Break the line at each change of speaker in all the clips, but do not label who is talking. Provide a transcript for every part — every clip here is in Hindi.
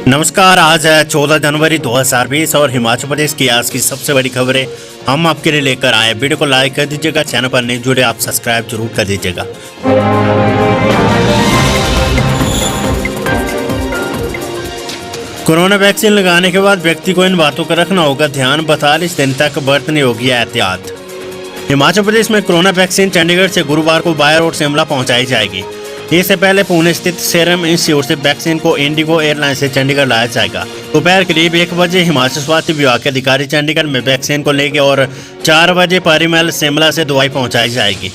नमस्कार। आज है 14 जनवरी 2020 और हिमाचल प्रदेश की आज की सबसे बड़ी खबरें हम आपके लिए लेकर आए। वीडियो को लाइक कर दीजिएगा, चैनल पर नहीं जुड़े आप सब्सक्राइब जरूर कर दीजिएगा। कोरोना वैक्सीन लगाने के बाद व्यक्ति को इन बातों का रखना होगा ध्यान, 42 दिन तक बरतनी होगी एहतियात। हिमाचल प्रदेश में कोरोना वैक्सीन चंडीगढ़ से गुरुवार को बाय रोड शिमला पहुंचाई जाएगी। इससे पहले पुणे स्थित सीरम इंस्टीट्यूट से वैक्सीन को इंडिगो एयरलाइन से चंडीगढ़ लाया जाएगा। दोपहर करीब 1 बजे हिमाचल स्वास्थ्य विभाग के अधिकारी चंडीगढ़ में वैक्सीन को लेंगे और 4 बजे परिमल शिमला से दवाई पहुंचाई जाएगी।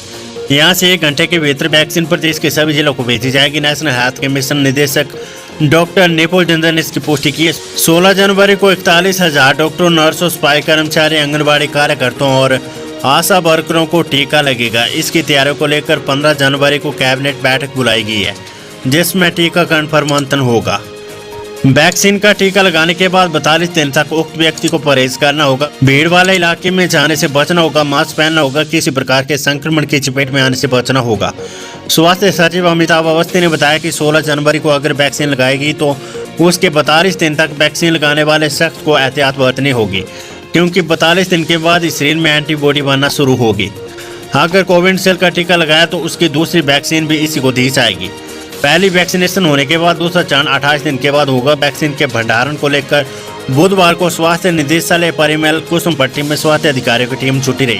यहां से 1 घंटे के भीतर वैक्सीन प्रदेश के सभी जिलों को भेजी जाएगी। नेशनल हेल्थ के मिशन निदेशक डॉक्टर निपुल जिंदल ने इसकी पुष्टि की है। 16 जनवरी को 41,000 डॉक्टरों, नर्सों, सफाई कर्मचारी, आंगनबाड़ी कार्यकर्ताओं और आशा वर्करों को टीका लगेगा। इसकी तैयारियों को लेकर 15 जनवरी को कैबिनेट बैठक बुलाई गई है, जिसमें टीकाकरण पर मंथन होगा। वैक्सीन का टीका लगाने के बाद 42 दिन तक उक्त व्यक्ति को परहेज करना होगा, भीड़ वाले इलाके में जाने से बचना होगा, मास्क पहनना होगा, किसी प्रकार के संक्रमण की चपेट में आने से बचना होगा। स्वास्थ्य सचिव अमिताभ अवस्थी ने बताया कि 16 जनवरी को अगर वैक्सीन लगाएगी तो उसके 42 दिन तक वैक्सीन लगाने वाले शख्स को एहतियात बरतनी होगी, क्योंकि 42 दिन के बाद इस शरीर में एंटीबॉडी बनना शुरू होगी। अगर कोविशील्ड का टीका लगाया तो उसकी दूसरी वैक्सीन भी इसी को दी जाएगी। पहली वैक्सीनेशन होने के बाद दूसरा चरण 28 दिन के बाद होगा। वैक्सीन के भंडारण को लेकर बुधवार को स्वास्थ्य निदेशालय परिमल कुसुमपट्टी में स्वास्थ्य अधिकारियों की टीम छुट्टी रही।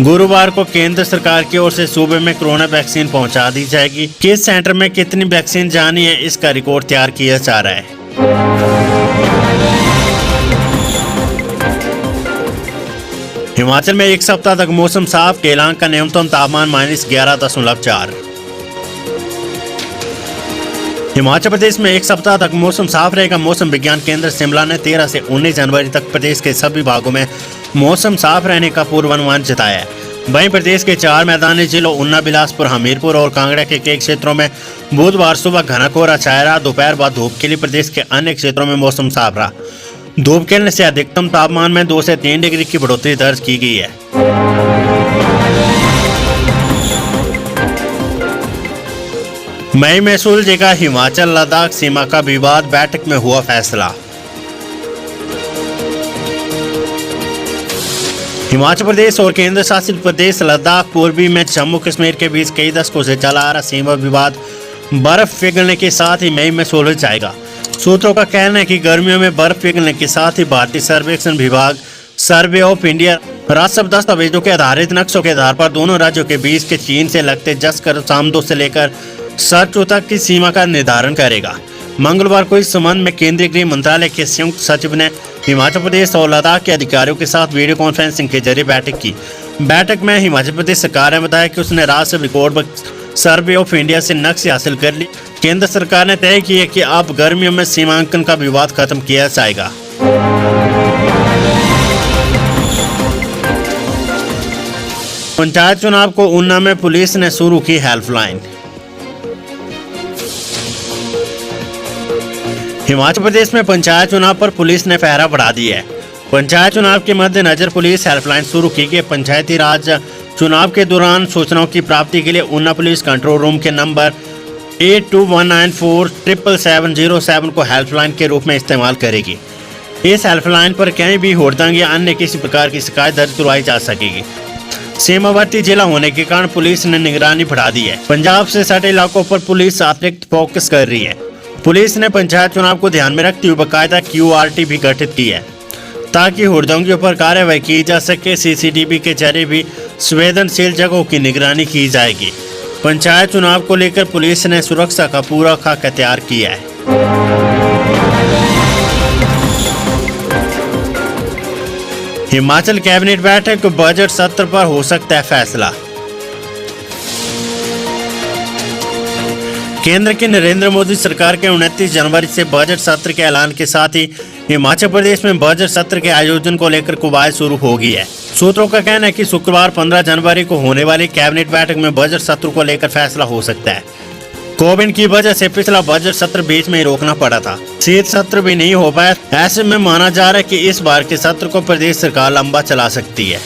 गुरुवार को केंद्र सरकार की ओर से सूबे में कोरोना वैक्सीन पहुंचा दी जाएगी। किस सेंटर में कितनी वैक्सीन जानी है, इसका रिकॉर्ड तैयार किया जा रहा है। हिमाचल में 1 सप्ताह तक मौसम साफ, केलांग का न्यूनतम तापमान -11.4। हिमाचल प्रदेश में 1 सप्ताह तक मौसम साफ रहेगा। मौसम विज्ञान केंद्र शिमला ने 13 से 19 जनवरी तक प्रदेश के सभी भागों में मौसम साफ रहने का पूर्वानुमान जताया है। वहीं प्रदेश के 4 मैदानी जिलों ऊना, बिलासपुर, हमीरपुर और कांगड़ा के कई क्षेत्रों में बुधवार सुबह घना कोहरा छाया रहा। दोपहर बाद धूप खिली। प्रदेश के अन्य क्षेत्रों में मौसम साफ रहा। धूप खिलने से अधिकतम तापमान में 2 से 3 डिग्री की बढ़ोतरी दर्ज की गई है। मई में सुलझेगा हिमाचल लद्दाख सीमा का विवाद, बैठक में हुआ फैसला। हिमाचल प्रदेश और केंद्र शासित प्रदेश लद्दाख पूर्वी में जम्मू कश्मीर के बीच कई दशकों से चला आ रहा सीमा विवाद बर्फ पिघलने के साथ ही मई में सुलझ जाएगा। सूत्रों का कहना है कि गर्मियों में बर्फ पिघलने के साथ ही भारतीय सर्वेक्षण विभाग सर्वे ऑफ इंडिया राजस्व दस्तावेजों के आधारित नक्शों के आधार पर दोनों राज्यों के बीच के चीन से लगते जस्कर सामदो से लेकर सरचू तक की सीमा का निर्धारण करेगा। मंगलवार को इस संबंध में केंद्रीय गृह मंत्रालय के संयुक्त सचिव ने हिमाचल प्रदेश और लद्दाख के अधिकारियों के साथ वीडियो कॉन्फ्रेंसिंग के जरिए बैठक की। बैठक में हिमाचल प्रदेश सरकार ने बताया कि उसने राजस्व रिकॉर्ड सर्वे ऑफ इंडिया से नक्शे हासिल कर ली। केंद्र सरकार ने तय किया कि अब गर्मियों में सीमांकन का विवाद खत्म किया जाएगा। पंचायत चुनाव को ऊना में पुलिस ने शुरू की हेल्पलाइन। हिमाचल प्रदेश में पंचायत चुनाव पर पुलिस ने पहरा बढ़ा दिया है। पंचायत चुनाव के मद्देनजर पुलिस हेल्पलाइन शुरू की गई। पंचायती राज चुनाव के दौरान सूचनाओं की प्राप्ति के लिए ऊना पुलिस कंट्रोल रूम के नंबर 8219477707 को हेल्पलाइन के रूप में इस्तेमाल करेगी। इस हेल्पलाइन पर कहीं भी हुड़दंग या अन्य किसी प्रकार की शिकायत दर्ज करवाई जा सकेगी। सीमावर्ती जिला होने के कारण पुलिस ने निगरानी बढ़ा दी है। पंजाब से सटे इलाकों पर पुलिस अतिरिक्त फोकस कर रही है। पुलिस ने पंचायत चुनाव को ध्यान में रखते हुए बाकायदा QRT भी गठित की है, ताकि हुड़दंगियों पर कार्रवाई की जा सके। CCTV के जरिए भी संवेदनशील जगहों की निगरानी की जाएगी। पंचायत चुनाव को लेकर पुलिस ने सुरक्षा का पूरा खाका तैयार किया है। हिमाचल कैबिनेट बैठक, बजट सत्र पर हो सकता है फैसला। केंद्र की नरेंद्र मोदी सरकार के 29 जनवरी से बजट सत्र के ऐलान के साथ ही हिमाचल प्रदेश में बजट सत्र के आयोजन को लेकर कवायद शुरू हो गई है। सूत्रों का कहना है कि शुक्रवार 15 जनवरी को होने वाली कैबिनेट बैठक में बजट सत्र को लेकर फैसला हो सकता है। कोविड की वजह से पिछला बजट सत्र बीच में ही रोकना पड़ा था। शीत सत्र भी नहीं हो पाया। ऐसे में माना जा रहा है कि इस बार के सत्र को प्रदेश सरकार लंबा चला सकती है।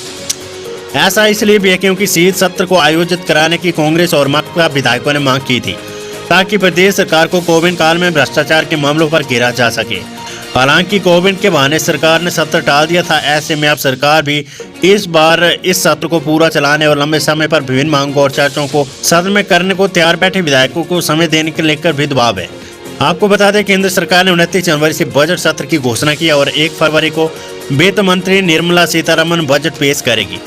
ऐसा इसलिए भी है क्योंकि शीत सत्र को आयोजित कराने की कांग्रेस और माकपा विधायकों ने मांग की थी। ताकि प्रदेश सरकार को कोविड काल में भ्रष्टाचार के मामलों पर घेरा जा सके। हालांकि कोविड के बहाने सरकार ने सत्र टाल दिया था। ऐसे में अब सरकार भी इस बार इस सत्र को पूरा चलाने और लंबे समय पर विभिन्न मांगों और चर्चाओं को सदन में करने को तैयार बैठे विधायकों को समय देने के लेकर भी दबाव है। आपको बता दें, केंद्र सरकार ने 29 जनवरी से बजट सत्र की घोषणा की और 1 फरवरी को वित्त मंत्री निर्मला सीतारमण बजट पेश करेगी।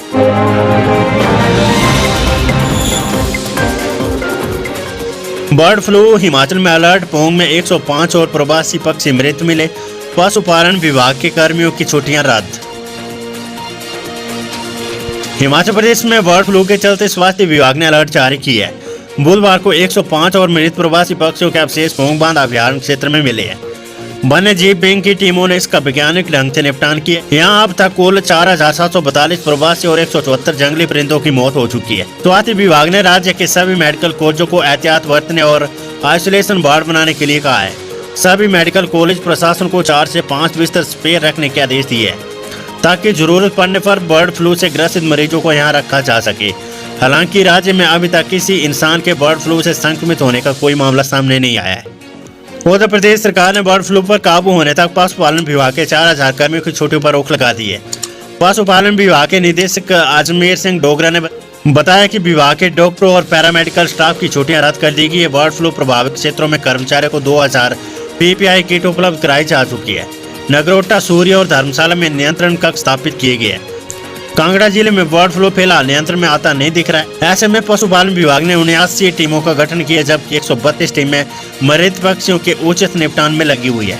बर्ड फ्लू, हिमाचल में अलर्ट, पोंग में 105 और प्रवासी पक्षी मृत मिले। पशुपालन विभाग के कर्मियों की छुट्टियां रद्द। हिमाचल प्रदेश में बर्ड फ्लू के चलते स्वास्थ्य विभाग ने अलर्ट जारी किया है। बुधवार को 105 और मृत प्रवासी पक्षियों के अवशेष पोंग बांध अभयारण्य क्षेत्र में मिले हैं। वन्य जीव विंग की टीमों ने इसका वैज्ञानिक ढंग से निपटान किया। यहाँ अब तक कुल 4742 प्रवासी और 174 जंगली परिंदों की मौत हो चुकी है। स्वास्थ्य विभाग ने राज्य के सभी मेडिकल कॉलेजों को एहतियात बरतने और आइसोलेशन वार्ड बनाने के लिए कहा है। सभी मेडिकल कॉलेज प्रशासन को 4 से 5 बिस्तर स्पेयर रखने के आदेश दिए हैं, ताकि जरूरत पड़ने पर बर्ड फ्लू से ग्रसित मरीजों को यहाँ रखा जा सके। हालांकि राज्य में अभी तक किसी इंसान के बर्ड फ्लू से संक्रमित होने का कोई मामला सामने नहीं आया है। उत्तर प्रदेश सरकार ने बर्ड फ्लू पर काबू होने तक पशुपालन विभाग के 4000 कर्मियों की छुट्टियों पर रोक लगा दी है। पशुपालन विभाग के निदेशक अजमेर सिंह डोगरा ने बताया कि विभाग के डॉक्टरों और पैरामेडिकल स्टाफ की छुट्टियां रद्द कर दी गई है। बर्ड फ्लू प्रभावित क्षेत्रों में कर्मचारियों को 2000 PPI किट उपलब्ध कराई जा चुकी है। नगरोटा, सूर्य और धर्मशाला में नियंत्रण कक्ष स्थापित किए गए हैं। कांगड़ा जिले में बर्ड फ्लू फिलहाल नियंत्रण में आता नहीं दिख रहा है। ऐसे में पशुपालन विभाग ने 79 टीमों का गठन किया, जबकि 132 टीमें मृत पक्षियों के उचित निपटान में लगी हुई है।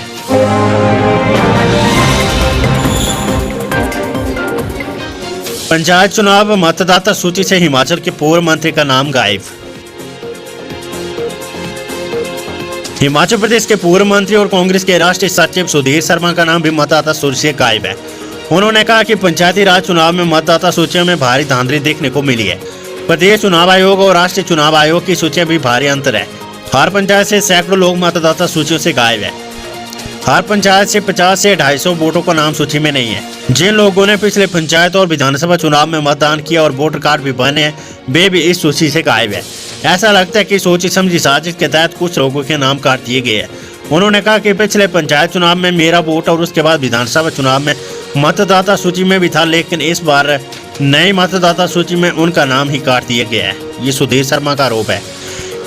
पंचायत चुनाव, मतदाता सूची से हिमाचल के पूर्व मंत्री का नाम गायब। हिमाचल प्रदेश के पूर्व मंत्री और कांग्रेस के राष्ट्रीय सचिव सुधीर शर्मा का नाम भी मतदाता सूची से गायब है। उन्होंने कहा कि पंचायती राज चुनाव में मतदाता सूचियों में भारी धांधली देखने को मिली है। प्रदेश चुनाव आयोग और राष्ट्रीय चुनाव आयोग की सूचियां भी भारी अंतर है। हर पंचायत से सैकड़ों लोग मतदाता सूचियों से गायब है। हर पंचायत से 50 से 250 वोटों का नाम सूची में नहीं है। जिन लोगों ने पिछले पंचायत और विधानसभा चुनाव में मतदान किया और वोटर कार्ड भी बने हैं, वे भी इस सूची से गायब है। ऐसा लगता है कि सोची समझी साजिश के तहत कुछ लोगों के नाम काट दिए गए हैं। उन्होंने कहा कि पिछले पंचायत चुनाव में मेरा वोट और उसके बाद विधानसभा चुनाव में मतदाता सूची में भी था, लेकिन इस बार नई मतदाता सूची में उनका नाम ही काट दिया गया है। ये सुधीर शर्मा का आरोप है।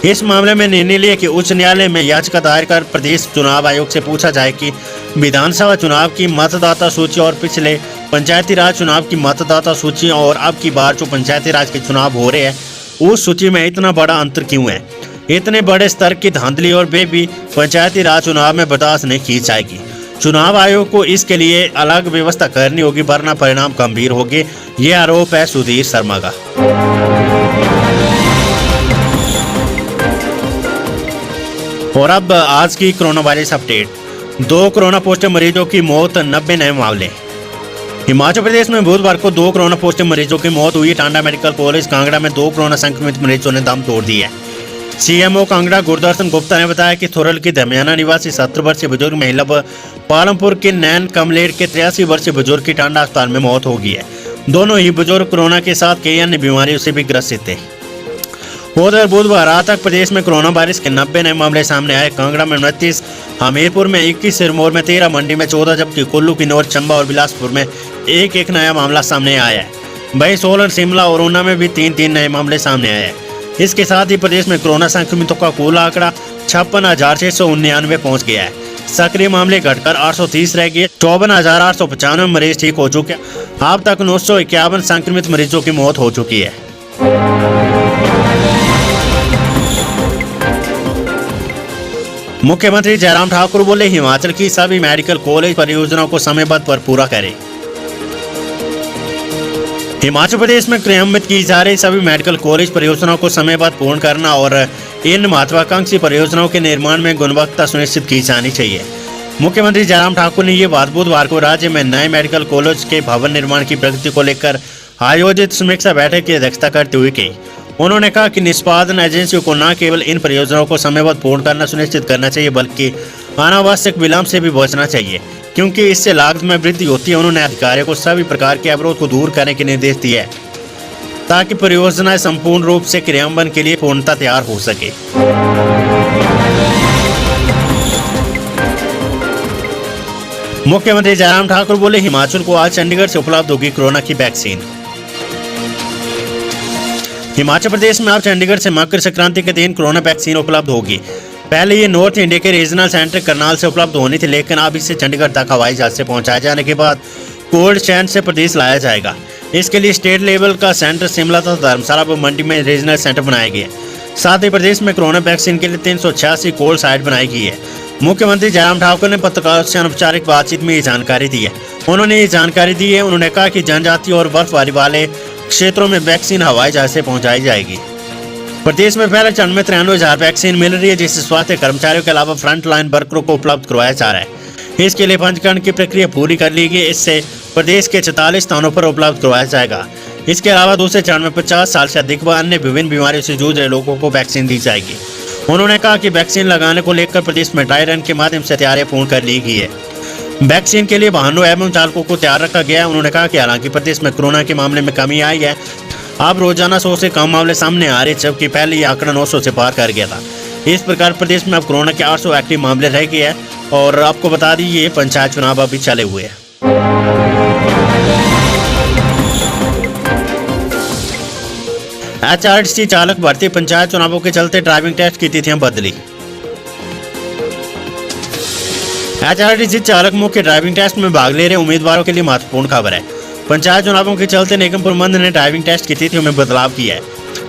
इस मामले में निर्णय लिया कि उच्च न्यायालय में याचिका दायर कर प्रदेश चुनाव आयोग से पूछा जाए कि विधानसभा चुनाव की मतदाता सूची और पिछले पंचायती राज चुनाव की मतदाता सूची और अब की बार जो पंचायती राज के चुनाव हो रहे हैं, उस सूची में इतना बड़ा अंतर क्यों है। इतने बड़े स्तर की धांधली और वे भी पंचायती राज चुनाव में बर्दाश्त नहीं की जाएगी। चुनाव आयोग को इसके लिए अलग व्यवस्था करनी होगी, वरना परिणाम गंभीर होंगे। ये आरोप है सुधीर शर्मा का। और अब आज की corona virus update. 2 corona positive मरीजों की मौत, 90 नए मामले। हिमाचल प्रदेश में बुधवार को 2 कोरोना पॉजिटिव मरीजों की मौत हुई। टांडा मेडिकल कॉलेज कांगड़ा में 2 कोरोना संक्रमित मरीजों ने दम तोड़ दिया। CMO कांगड़ा गुरदर्शन गुप्ता ने बताया कि थोरल की दमियाना निवासी 70 वर्षीय बुजुर्ग महिला व पालमपुर के नैन कमलेर के 83 वर्षीय बुजुर्ग की टांडा अस्पताल में मौत हो गई है। दोनों ही बुजुर्ग कोरोना के साथ कई अन्य बीमारियों से भी ग्रसित थे। उधर बुधवार रात तक प्रदेश में कोरोना वायरस के 90 नए मामले सामने आए। कांगड़ा में 29, हमीरपुर में 21, सिरमौर में 13, मंडी में 14, जबकि कुल्लू, किन्नौर, चंबा और बिलासपुर में एक नया मामला सामने आया है। वहीं सोलन, शिमला और ऊना में भी 3 नए मामले सामने आए हैं। इसके साथ ही प्रदेश में कोरोना संक्रमितों का कुल आंकड़ा 56,699 पहुंच गया है। सक्रिय मामले घटकर 830 रह गए। 54,895 मरीज ठीक हो चुके। अब तक 951 संक्रमित मरीजों की मौत हो चुकी है। मुख्यमंत्री जयराम ठाकुर बोले, हिमाचल की सभी मेडिकल कॉलेज परियोजनाओं को समयबद्ध पर पूरा करें। हिमाचल प्रदेश में क्रियान्वित की जा रही सभी मेडिकल कॉलेज परियोजनाओं को समयबद्ध पूर्ण करना और इन महत्वाकांक्षी परियोजनाओं के निर्माण में गुणवत्ता सुनिश्चित की जानी चाहिए। मुख्यमंत्री जयराम ठाकुर ने ये बात बुधवार को राज्य में नए मेडिकल कॉलेज के भवन निर्माण की प्रगति को लेकर आयोजित समीक्षा बैठक की अध्यक्षता करते हुए की। उन्होंने कहा कि निष्पादन एजेंसियों को न केवल इन परियोजनाओं को समयबद्ध पूर्ण करना सुनिश्चित करना चाहिए, बल्कि अनावश्यक विलंब से भी बचना चाहिए, क्योंकि इससे लागत में वृद्धि होती है। उन्होंने अधिकारियों को सभी प्रकार के अवरोध को दूर करने के निर्देश दिए हैं, ताकि परियोजनाएं संपूर्ण रूप से क्रियान्वयन के लिए पूर्णतः तैयार हो सके। मुख्यमंत्री जयराम ठाकुर बोले, हिमाचल को आज चंडीगढ़ से उपलब्ध होगी कोरोना की वैक्सीन। हिमाचल प्रदेश में अब चंडीगढ़ से मकर संक्रांति के दिन कोरोना वैक्सीन उपलब्ध होगी। पहले ये नॉर्थ इंडिया के रीजनल सेंटर करनाल से उपलब्ध होनी थी, लेकिन अब इसे चंडीगढ़ तक हवाई जहाज से पहुंचाए जाने के बाद कोल्ड चैन से प्रदेश लाया जाएगा। इसके लिए स्टेट लेवल का सेंटर शिमला तथा धर्मशाला व मंडी में रीजनल सेंटर बनाए गए। साथ ही प्रदेश में कोरोना वैक्सीन के लिए 386 कोल्ड साइट बनाई गई है। मुख्यमंत्री जयराम ठाकुर ने पत्रकारों से अनौपचारिक बातचीत में ये जानकारी दी है। उन्होंने कहा कि जनजातीय और बर्फबारी वाले क्षेत्रों में वैक्सीन हवाई जहाज से पहुंचाई जाएगी। प्रदेश में पहले चरण में 93,000 वैक्सीन मिल रही है, जिससे स्वास्थ्य कर्मचारियों के अलावा फ्रंट लाइन वर्करों को उपलब्ध करवाया जा रहा है। इसके लिए पंजीकरण की प्रक्रिया पूरी कर ली गई। इससे प्रदेश के 44 स्थानों पर उपलब्ध करवाया जाएगा। इसके अलावा दूसरे चरण में 50 साल से अधिक व अन्य विभिन्न बीमारियों से जूझ रहे लोगों को वैक्सीन दी जाएगी। उन्होंने कहा कि वैक्सीन लगाने को लेकर प्रदेश में ड्राई रन के माध्यम से तैयारियां पूर्ण कर ली गई है। वैक्सीन के लिए वाहनों एवं चालकों को तैयार रखा गया है। उन्होंने कहा कि हालांकि प्रदेश में कोरोना के मामले में कमी आई है, अब रोजाना 100 से कम मामले सामने आ रहे, जबकि पहले ये आंकड़ा 900 से पार कर गया था। इस प्रकार प्रदेश में अब कोरोना के 800 एक्टिव मामले रह गए हैं। और आपको बता दी, ये पंचायत चुनाव अभी चले हुए हैं। HRTC चालक भर्ती पंचायत चुनावों के चलते ड्राइविंग टेस्ट की तिथियां बदली। HRTC चालक मुख्य ड्राइविंग टेस्ट में भाग ले रहे उम्मीदवारों के लिए महत्वपूर्ण खबर है। पंचायत चुनावों के चलते निगम प्रबंधन ने ड्राइविंग टेस्ट की तिथियों में बदलाव किया है।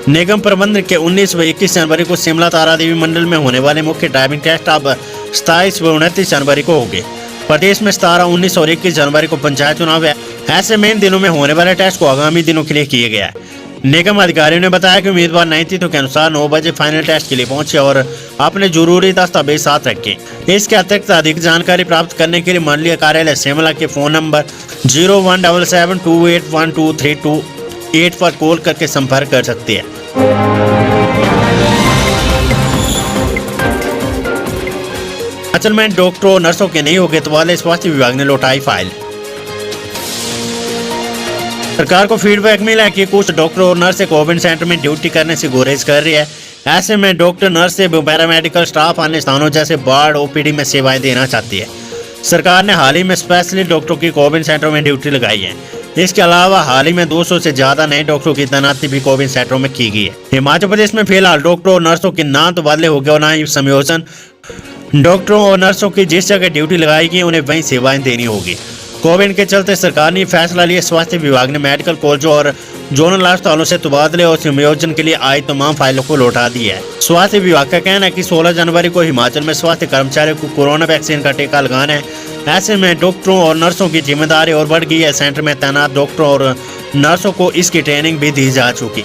निगम प्रबंधन के 19 व 21 जनवरी को शिमला तारा देवी मंडल में होने वाले मुख्य ड्राइविंग टेस्ट अब 27 व 29 जनवरी को होंगे। प्रदेश में 17, 19 और 21 जनवरी को पंचायत चुनाव है। ऐसे में इन दिनों में होने वाले टेस्ट को आगामी दिनों के लिए किया गया है। निगम अधिकारियों ने बताया कि उम्मीदवार नई तिथियों के अनुसार 9 बजे फाइनल टेस्ट के लिए पहुंचे और अपने जरूरी दस्तावेज साथ रखें। इसके अतिरिक्त अधिक जानकारी प्राप्त करने के लिए मंडलीय कार्यालय शिमला के फोन नंबर 0177281232 पर कॉल करके संपर्क कर सकते हैं। हिमाचल में डॉक्टरों और नर्सों के नहीं होंगे तो वाले स्वास्थ्य विभाग ने लौटाई फाइल। सरकार को फीडबैक मिला है कि कुछ डॉक्टर और नर्स कोविड सेंटर में ड्यूटी करने से गुरेज कर रही है। ऐसे में डॉक्टर, नर्स, पैरामेडिकल स्टाफ अन्य स्थानों जैसे वार्ड, OPD में सेवाएं देना चाहती है। सरकार ने हाल ही में स्पेशलिस्ट डॉक्टरों की कोविड सेंटरों में ड्यूटी लगाई है। इसके अलावा हाल ही में 200 से ज्यादा नए डॉक्टरों की तैनाती भी कोविड सेंटरों में की गई है। हिमाचल प्रदेश में फिलहाल डॉक्टरों और नर्सों के ना तो बदले हो गए और ना ही समायोजन। डॉक्टरों और नर्सों की जिस जगह ड्यूटी लगाई गई उन्हें वहीं सेवाएं देनी होगी। कोविड के चलते सरकार ने फैसला लिया। स्वास्थ्य विभाग ने मेडिकल कॉलेजों और जोनल अस्पतालों से तबादले और संयोजन के लिए आई तमाम फाइलों को लौटा दिया है। स्वास्थ्य विभाग का कहना है कि 16 जनवरी को हिमाचल में स्वास्थ्य कर्मचारियों को कोरोना वैक्सीन का टीका लगाना है। ऐसे में डॉक्टरों और नर्सों की जिम्मेदारी और बढ़ गई है। सेंटर में तैनात डॉक्टरों और नर्सों को इसकी ट्रेनिंग भी दी जा चुकी।